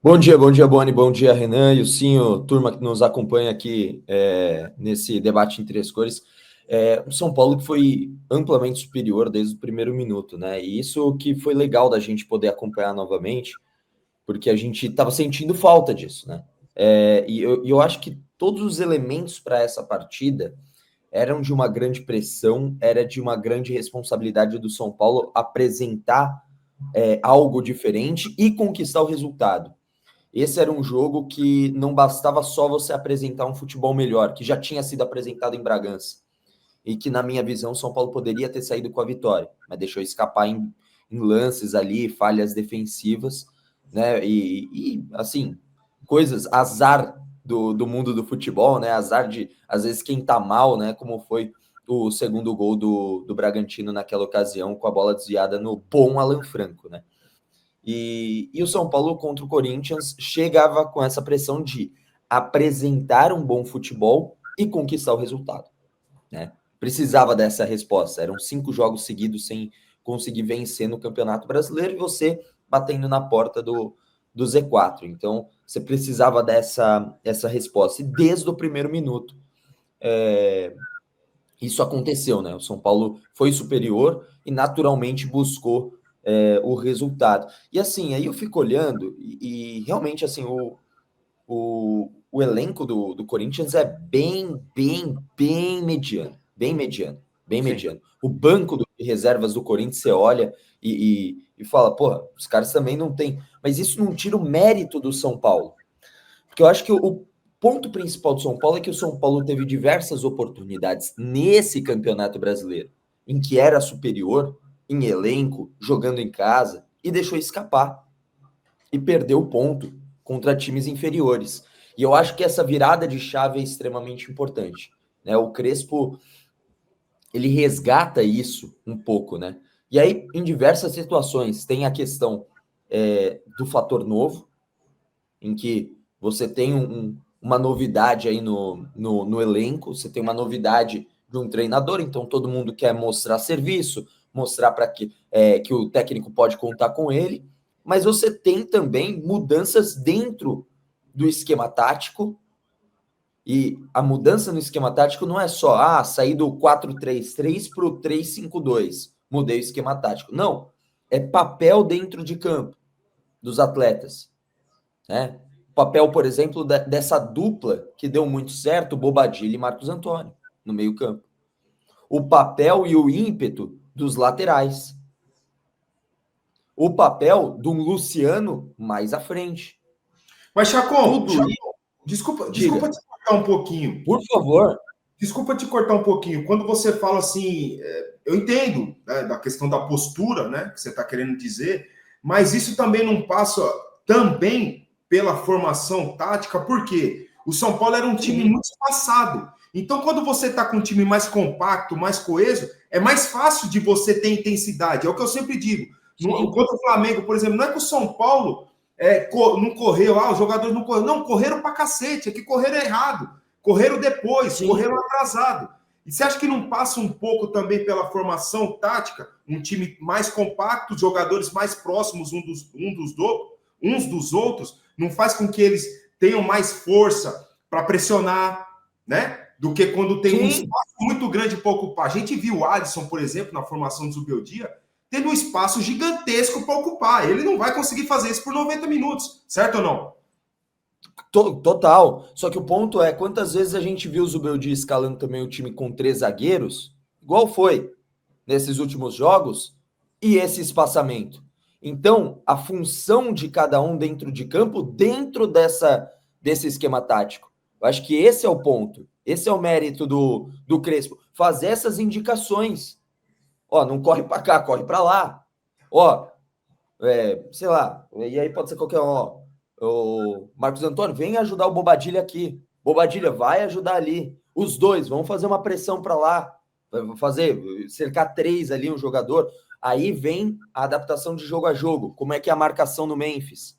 Bom dia, Boni, bom dia, Renan e o Cinho, turma que nos acompanha aqui nesse debate em três cores. O São Paulo que foi amplamente superior desde o primeiro minuto, né? E isso que foi legal da gente poder acompanhar novamente, porque a gente estava sentindo falta disso, né? E eu acho que todos os elementos para essa partida eram de uma grande pressão, era de uma grande responsabilidade do São Paulo apresentar algo diferente e conquistar o resultado. Esse era um jogo que não bastava só você apresentar um futebol melhor, que já tinha sido apresentado em Bragança. E que, na minha visão, São Paulo poderia ter saído com a vitória, mas deixou escapar em lances ali, falhas defensivas, né? Assim, coisas, azar do mundo do futebol, né? Azar de, às vezes, quem tá mal, né? Como foi o segundo gol do Bragantino naquela ocasião, com a bola desviada no bom Alan Franco, né? E o São Paulo contra o Corinthians chegava com essa pressão de apresentar um bom futebol e conquistar o resultado, né? Precisava dessa resposta. Eram 5 jogos seguidos sem conseguir vencer no Campeonato Brasileiro e você batendo na porta do Z4. Então, você precisava essa resposta. E desde o primeiro minuto, isso aconteceu, né? O São Paulo foi superior e naturalmente buscou o resultado. E assim, aí eu fico olhando e realmente assim, o elenco do Corinthians é bem mediano, bem mediano, bem Sim. mediano. O banco de reservas do Corinthians, você olha e fala, porra, os caras também não têm. Mas isso não tira o mérito do São Paulo. Porque eu acho que o ponto principal do São Paulo é que o São Paulo teve diversas oportunidades nesse Campeonato Brasileiro, em que era superior, em elenco, jogando em casa, e deixou escapar. E perdeu o ponto contra times inferiores. E eu acho que essa virada de chave é extremamente importante, né? O Crespo, ele resgata isso um pouco, né? E aí, em diversas situações, tem a questão do fator novo, em que você tem uma novidade aí no elenco, você tem uma novidade de um treinador, então todo mundo quer mostrar serviço, mostrar para que o técnico pode contar com ele, mas você tem também mudanças dentro do esquema tático, e a mudança no esquema tático não é só sair do 4-3-3 para o 3-5-2, mudei o esquema tático. Não, é papel dentro de campo dos atletas, né? O papel, por exemplo, dessa dupla que deu muito certo, Bobadilha e Marcos Antônio, no meio-campo. O papel e o ímpeto dos laterais. O papel do Luciano mais à frente. Mas, Chacon, Tudo isso, desculpa diga, te cortar um pouquinho. por favor. Desculpa te cortar um pouquinho. Quando você fala assim, eu entendo, né, da questão da postura, né, que você está querendo dizer, mas isso também não passa também pela formação tática, porque o São Paulo era um time Sim, muito espaçado. Então, quando você está com um time mais compacto, mais coeso, é mais fácil de você ter intensidade. É o que eu sempre digo. sim, Contra o Flamengo, por exemplo, não é que o São Paulo não correu, os jogadores não correram. Não, correram pra cacete, é que correram errado. Correram depois, sim. correram atrasado. E você acha que não passa um pouco também pela formação tática? Um time mais compacto, jogadores mais próximos uns dos outros, não faz com que eles tenham mais força para pressionar, né? Do que quando tem um Sim, espaço muito grande para ocupar. A gente viu o Alisson, por exemplo, na formação do Zubeldia, tendo um espaço gigantesco para ocupar. Ele não vai conseguir fazer isso por 90 minutos, certo ou não? total. Só que o ponto é, quantas vezes a gente viu o Zubeldia escalando também o time com 3 zagueiros, igual foi nesses últimos jogos, e esse espaçamento. Então, a função de cada um dentro de campo, dentro desse esquema tático. Eu acho que esse é o ponto. Esse é o mérito do Crespo. Fazer essas indicações. Ó, não corre para cá, corre para lá. Ó, sei lá, e aí pode ser qualquer um, ó. O Marcos Antônio, vem ajudar o Bobadilha aqui. Bobadilha, vai ajudar ali. Os dois, vão fazer uma pressão para lá. Fazer, cercar 3 ali, um jogador. Aí vem a adaptação de jogo a jogo. Como é que é a marcação no Memphis?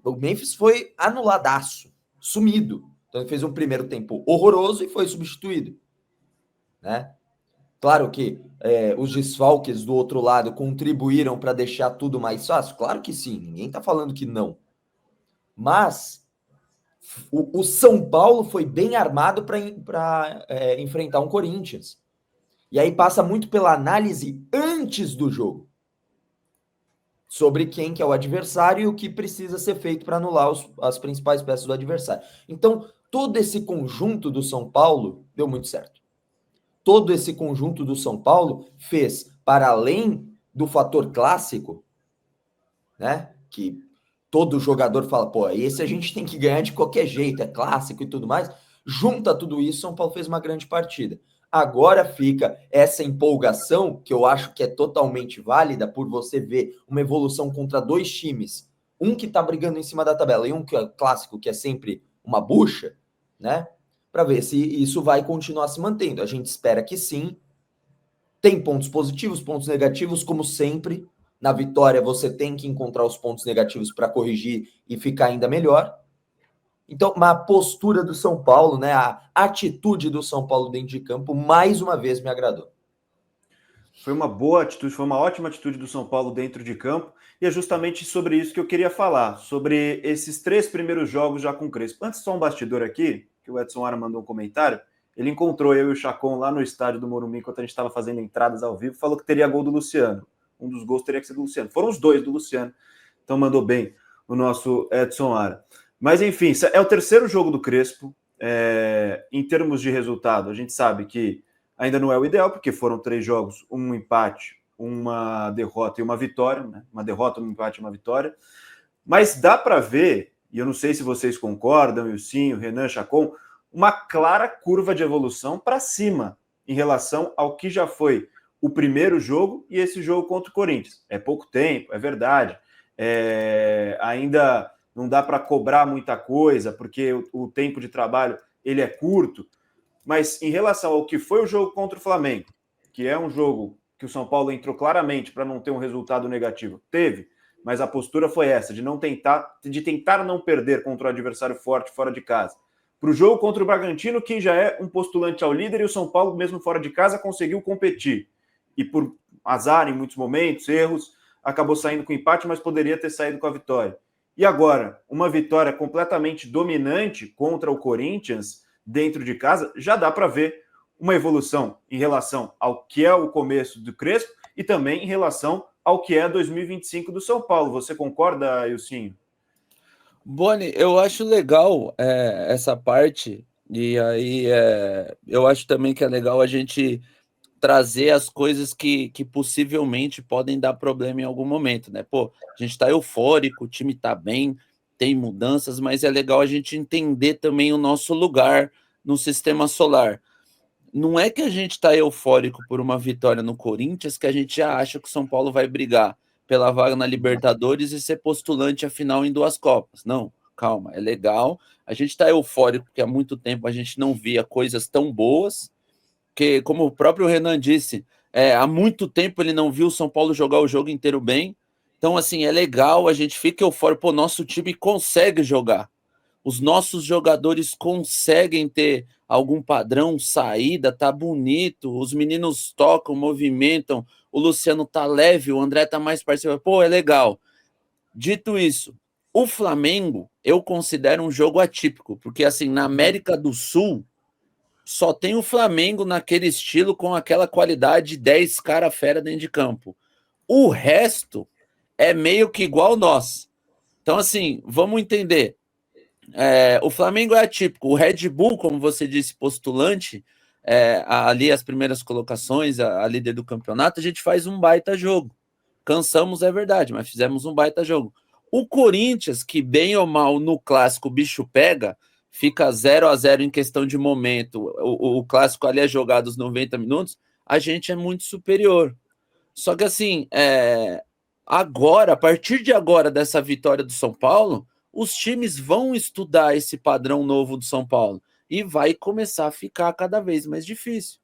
O Memphis foi anuladaço, sumido. Então ele fez um primeiro tempo horroroso e foi substituído, né? Claro que os desfalques do outro lado contribuíram para deixar tudo mais fácil. Claro que sim, ninguém está falando que não. Mas o São Paulo foi bem armado para enfrentar um Corinthians. E aí passa muito pela análise antes do jogo, sobre quem que é o adversário e o que precisa ser feito para anular as principais peças do adversário. Então, todo esse conjunto do São Paulo deu muito certo. Todo esse conjunto do São Paulo fez, para além do fator clássico, né, que todo jogador fala, pô, esse a gente tem que ganhar de qualquer jeito, é clássico e tudo mais, junta tudo isso, São Paulo fez uma grande partida. Agora fica essa empolgação, que eu acho que é totalmente válida, por você ver uma evolução contra dois times, um que tá brigando em cima da tabela e um que é clássico, que é sempre uma bucha, né, para ver se isso vai continuar se mantendo. A gente espera que sim. Tem pontos positivos, pontos negativos, como sempre. Na vitória, você tem que encontrar os pontos negativos para corrigir e ficar ainda melhor. Então, a postura do São Paulo, né, a atitude do São Paulo dentro de campo, mais uma vez me agradou. Foi uma boa atitude, foi uma ótima atitude do São Paulo dentro de campo, e é justamente sobre isso que eu queria falar, sobre esses 3 primeiros jogos já com o Crespo. Antes, só um bastidor aqui, que o Edson Ara mandou um comentário, ele encontrou eu e o Chacon lá no estádio do Morumbi, enquanto a gente estava fazendo entradas ao vivo, falou que teria gol do Luciano. Um dos gols teria que ser do Luciano. Foram os 2 do Luciano, então mandou bem o nosso Edson Ara. Mas, enfim, é o 3º jogo do Crespo. Em termos de resultado, a gente sabe que ainda não é o ideal, porque foram 3 jogos, um empate, uma derrota e uma vitória, né? Uma derrota, um empate e uma vitória. Mas dá para ver, e eu não sei se vocês concordam, Ilcinho, Renan, Chacon, uma clara curva de evolução para cima em relação ao que já foi o primeiro jogo e esse jogo contra o Corinthians. É pouco tempo, é verdade. Ainda não dá para cobrar muita coisa, porque o tempo de trabalho ele é curto. Mas em relação ao que foi o jogo contra o Flamengo, que é um jogo que o São Paulo entrou claramente para não ter um resultado negativo, teve, mas a postura foi essa, de tentar não perder contra o adversário forte fora de casa. Para o jogo contra o Bragantino, que já é um postulante ao líder, e o São Paulo, mesmo fora de casa, conseguiu competir. E por azar, em muitos momentos, erros, acabou saindo com empate, mas poderia ter saído com a vitória. E agora, uma vitória completamente dominante contra o Corinthians, dentro de casa, já dá para ver uma evolução em relação ao que é o começo do Crespo e também em relação ao que é 2025 do São Paulo. Você concorda, Ilcinho? Boni, eu acho legal essa parte, e aí eu acho também que é legal a gente trazer as coisas que possivelmente podem dar problema em algum momento, né? Pô, a gente tá eufórico, o time tá bem, tem mudanças, mas é legal a gente entender também o nosso lugar no sistema solar. Não é que a gente tá eufórico por uma vitória no Corinthians que a gente já acha que o São Paulo vai brigar pela vaga na Libertadores e ser postulante à final em 2 Copas. Não, calma, é legal. A gente tá eufórico porque há muito tempo a gente não via coisas tão boas, que, como o próprio Renan disse, há muito tempo ele não viu o São Paulo jogar o jogo inteiro bem. Então, assim, é legal, a gente fica eufórico, pô, nosso time consegue jogar. Os nossos jogadores conseguem ter algum padrão, saída, tá bonito, os meninos tocam, movimentam, o Luciano tá leve, o André tá mais parceiro. Pô, é legal. Dito isso, o Flamengo eu considero um jogo atípico, porque assim, na América do Sul, só tem o Flamengo naquele estilo, com aquela qualidade, 10 cara fera dentro de campo. O resto é meio que igual nós. Então, assim, vamos entender. O Flamengo é atípico. O Red Bull, como você disse, postulante, ali as primeiras colocações, a líder do campeonato, a gente faz um baita jogo. Cansamos, é verdade, mas fizemos um baita jogo. O Corinthians, que bem ou mal no clássico o bicho pega, fica 0-0 em questão de momento, o clássico ali é jogado os 90 minutos, a gente é muito superior. Só que assim, agora, a partir de agora, dessa vitória do São Paulo, os times vão estudar esse padrão novo do São Paulo e vai começar a ficar cada vez mais difícil.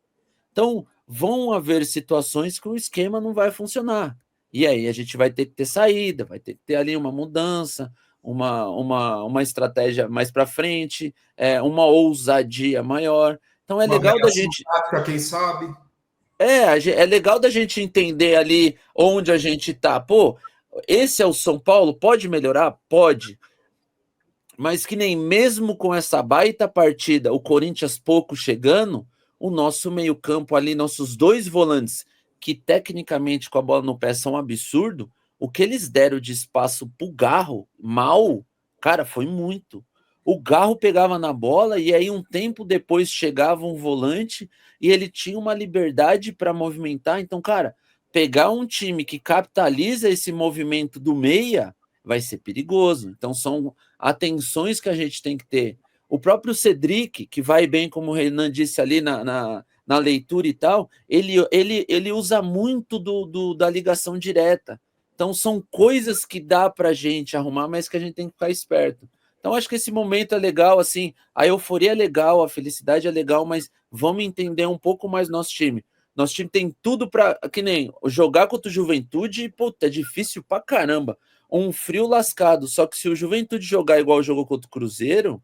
Então, vão haver situações que o esquema não vai funcionar. E aí a gente vai ter que ter saída, vai ter que ter ali uma mudança, uma estratégia mais para frente, uma ousadia maior. Então é legal da gente. Tática, quem sabe? É legal da gente entender ali onde a gente tá. Pô, esse é o São Paulo, pode melhorar? Pode. Mas que nem mesmo com essa baita partida, o Corinthians pouco chegando, o nosso meio-campo ali, nossos dois volantes, que tecnicamente com a bola no pé são um absurdo, o que eles deram de espaço pro Garro, mal, cara, foi muito. O Garro pegava na bola e aí um tempo depois chegava um volante e ele tinha uma liberdade para movimentar. Então, cara, pegar um time que capitaliza esse movimento do meia vai ser perigoso. Então, são atenções que a gente tem que ter. O próprio Cedric, que vai bem, como o Renan disse ali na leitura e tal, ele usa muito da ligação direta. Então, são coisas que dá para a gente arrumar, mas que a gente tem que ficar esperto. Então, acho que esse momento é legal, assim, a euforia é legal, a felicidade é legal, mas vamos entender um pouco mais nosso time. Nosso time tem tudo para, que nem jogar contra o Juventude, puta, é difícil pra caramba. Um frio lascado. Só que se o Juventude jogar igual jogou contra o Cruzeiro,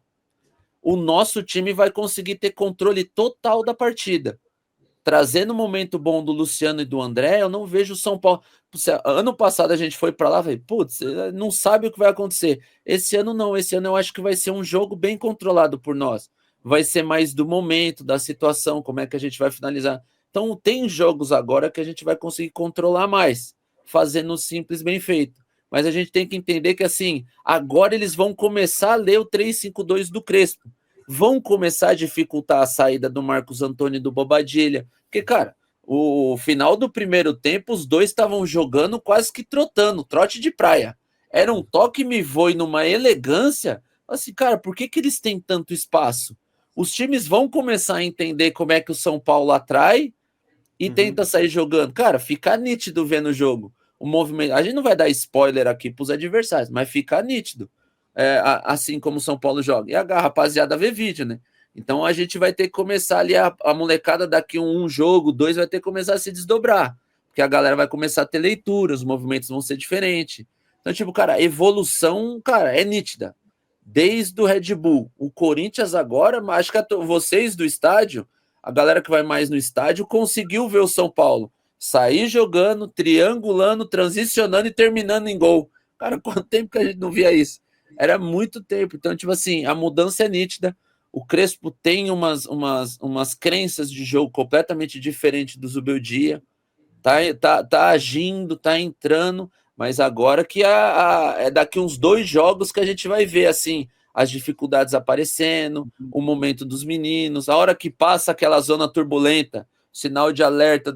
o nosso time vai conseguir ter controle total da partida. Trazendo o momento bom do Luciano e do André, eu não vejo o São Paulo. Ano passado a gente foi para lá e falei, putz, não sabe o que vai acontecer. Esse ano não, esse ano eu acho que vai ser um jogo bem controlado por nós. Vai ser mais do momento, da situação, como é que a gente vai finalizar. Então tem jogos agora que a gente vai conseguir controlar mais, fazendo simples bem feito. Mas a gente tem que entender que assim, agora eles vão começar a ler o 3-5-2 do Crespo. Vão começar a dificultar a saída do Marcos Antônio e do Bobadilha. Porque, cara, o final do primeiro tempo, os dois estavam jogando quase que trotando, trote de praia. Era um toque me voe numa elegância. Assim, cara, por que eles têm tanto espaço? Os times vão começar a entender como é que o São Paulo atrai e tenta sair jogando. Cara, fica nítido vendo o jogo. O movimento. A gente não vai dar spoiler aqui para os adversários, mas fica nítido. Assim como o São Paulo joga. E a rapaziada vê vídeo, né? Então a gente vai ter que começar ali, a molecada daqui um jogo, 2, vai ter que começar a se desdobrar. Porque a galera vai começar a ter leitura, os movimentos vão ser diferentes. Então, tipo, cara, a evolução, cara, é nítida. Desde o Red Bull, o Corinthians agora, acho que vocês do estádio, a galera que vai mais no estádio, conseguiu ver o São Paulo sair jogando, triangulando, transicionando e terminando em gol. Cara, quanto tempo que a gente não via isso? Era muito tempo. Então, tipo assim, a mudança é nítida. O Crespo tem umas crenças de jogo completamente diferentes do Zubeldia. Tá agindo, tá entrando, mas agora que é daqui uns 2 jogos que a gente vai ver assim as dificuldades aparecendo, o momento dos meninos, a hora que passa aquela zona turbulenta, sinal de alerta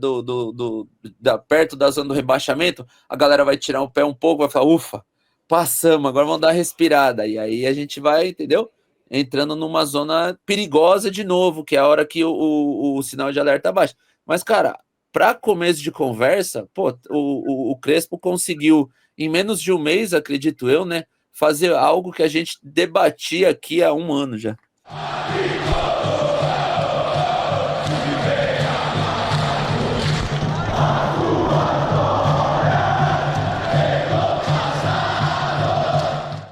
perto da zona do rebaixamento, a galera vai tirar o pé um pouco, vai falar, ufa, passamos, agora vamos dar uma respirada. E aí a gente vai, entendeu? Entrando numa zona perigosa de novo, que é a hora que o sinal de alerta baixa. Mas, cara, para começo de conversa, pô, o Crespo conseguiu, em menos de um mês, acredito eu, né, fazer algo que a gente debatia aqui há um ano já.